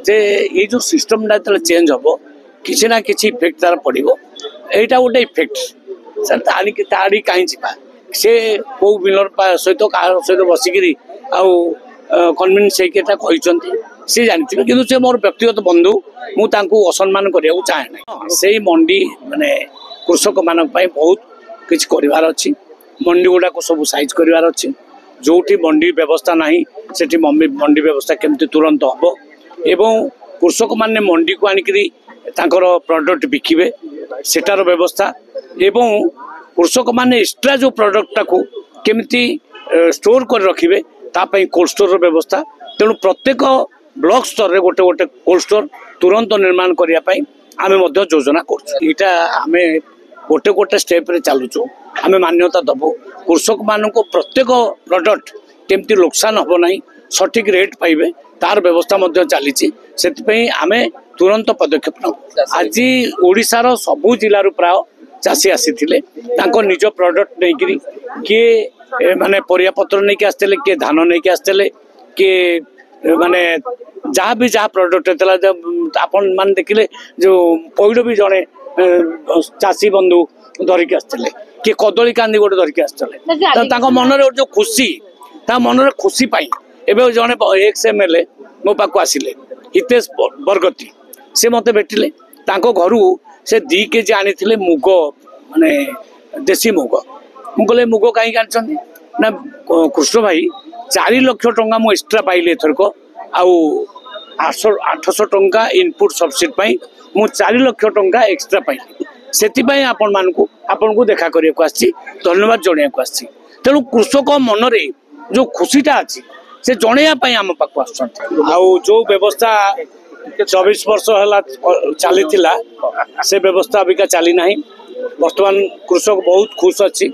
जे ये जो system change हम किसी ना किसी इफेक्ट तार पड़ो यहाँ गोटे इफेक्ट सर ताड़ी कहीं जा से कौ मिलर सहित सहित बसिकी कन्विन्स होती सी जानते कि से मोर व्यक्तिगत बंधु मुझे असम्मान करने चाहे ना से मंडी माने कृषक मान बहुत किसी करार अच्छी मंडी गुड़ाक सब साइज करार अच्छी जो मंडी व्यवस्था ना से मंडी व्यवस्था केमती तुरंत हम एवं कृषक माने मंडी को आनिकी प्रोडक्ट बिकिबे सेटार व्यवस्था एवं कृषक माने एक्स्ट्रा जो प्रोडक्ट को केमती स्टोर कर रखिबे तापाई कोल्ड स्टोर व्यवस्था तेणु प्रत्येक ब्लॉक स्तर रे गोटे गोटे कोल्ड स्टोर तुरंत निर्माण करने आमे मध्य योजना करमे गोटे गोटे स्टेप रे चलुचु आमे मान्यता दबु कृषक मान को प्रत्येक प्रोडक्ट केमती नुकसान हम ना सठिक रेट पाइबे तार व्यवस्था चली आमे तुरंत पदक्षेप नबु आज ओडिशार सबु जिल्लारू प्राय चाषी आसी निज प्रोडक्ट नहीं किए माने परिया पत्र नहीं आसते किए धान नहीं आसते किए माने जहाँ भी जहाँ प्रोडक्ट आपन मान देखिले जो पइड भी जड़े चाषी बंधु धरिकी आसते किए कदली कांदी गोटे धरिकी आसते मन जो खुशी मन खुशी पाई एवं जड़े एक्स एमएलए मो पाक आसिले हितेश बरगती से मत भेटिले घर से 2 केजी आनी मुग माने देसी मुग मुझे मुग कहीं आनी ना कृष्ण भाई 4 लाख टंका मु एक्स्ट्रा पाइली एथरक आउ 800 टंका इनपुट सब्सिडी मु 4 लाख टंका एक्स्ट्रा पाइली से आपण को देखा करने आसी धन्यवाद जनवाक आसी तेणु कृषक मन रे जो खुशीटा अच्छी से जनवाई आम पाक आउ जो व्यवस्था 24 वर्ष है चली से व्यवस्था अबिका चली ना बर्तमान कृषक बहुत खुश अच्छी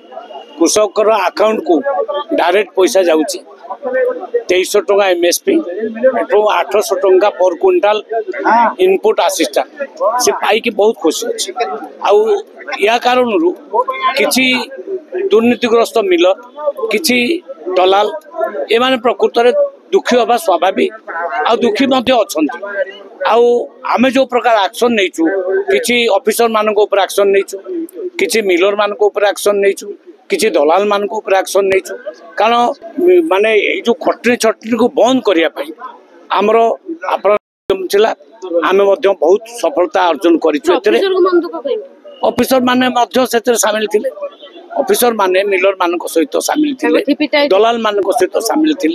कृषक अकाउंट को डायरेक्ट पैसा जाऊँगी 2300 टंका एमएसपी 800 टंका पर क्विंटाल इनपुट असिस्टेंट से पाई बहुत खुशी अच्छी आउ या कारण किसी दुर्नीतिग्रस्त मिलर किसी दलाल एमाने प्रकृत में दुखी हवा स्वाभाविक आ दुखी आमे जो प्रकार एक्शन नहीं किसी ऑफिसर मान एक्शन नहीं किसी मिलर मान एक्शन नहीं किसी दलाल मान एक्शन नहीं कारण माने जो खटनी छटनी को बंद करने आमर आमे बहुत सफलता अर्जन कर ऑफिसर माने सामिल थे ऑफिसर माने मिलर मान सहित सामिल थे दलाल मान सहित सामिल थे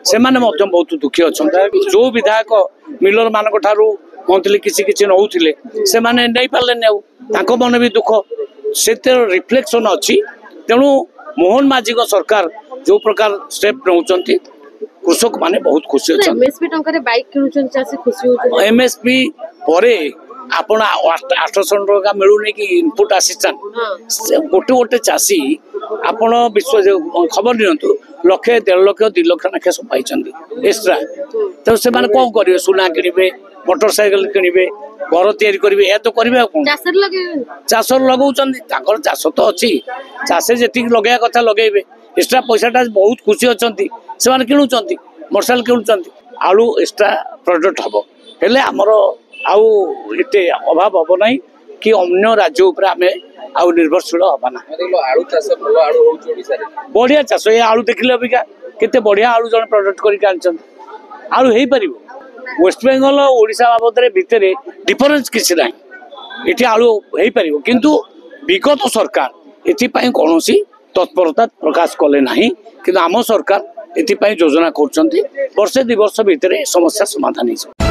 से माने बहुत दुखी अच्छा जो विधायक मिलर मान मंथली किसी किसी नौले से माने नहीं पारे मन भी दुख से रिफ्लेक्शन अच्छी तेणु मोहन माझी सरकार जो प्रकार स्टेप नौ कृषक माने बहुत खुशी अच्छा एमएसपी परे आपण 800 टंका मिलूनी कि इनपुट असिस्टेंट गोटे गोटे चाषी आपण विश्व खबर नियंतु 1 लाख 1.5 लाख 2 लाख नाखे सब पाई एक्स्ट्रा तो से माने कौन करेंगे सुना किणवे मोटरसाइकेल किणवे घर तैयारी करेंगे यह तो करेंगे चाष लगाऊँ चाष तो अच्छी चाषे जी लगे कथा लगे एक्स्ट्रा पैसाटा बहुत खुशी अच्छा से किणुंट मोटरसाइकेल किणुंट आलू एक्स्ट्रा प्रोडक्ट हम हेले आमर आउ एते अभाव हम ना कि अन्य राज्य उपर आमे आउ निर्भरशील हवा ना बढ़िया चाष ये आलू देखिले अबिका केते बढ़िया आलू जन प्रोडक्ट करके आलू हो पार वेस्ट बेंगल ओडिशा बाबद भितर डिफरेन्स किसी ना ये आलू हो पार किंतु विगत सरकार एपाई कौन तत्परता प्रकाश कले ना कि आम सरकार एपाई योजना कर वर्षे 2 वर्ष भितर समस्या समाधान हो।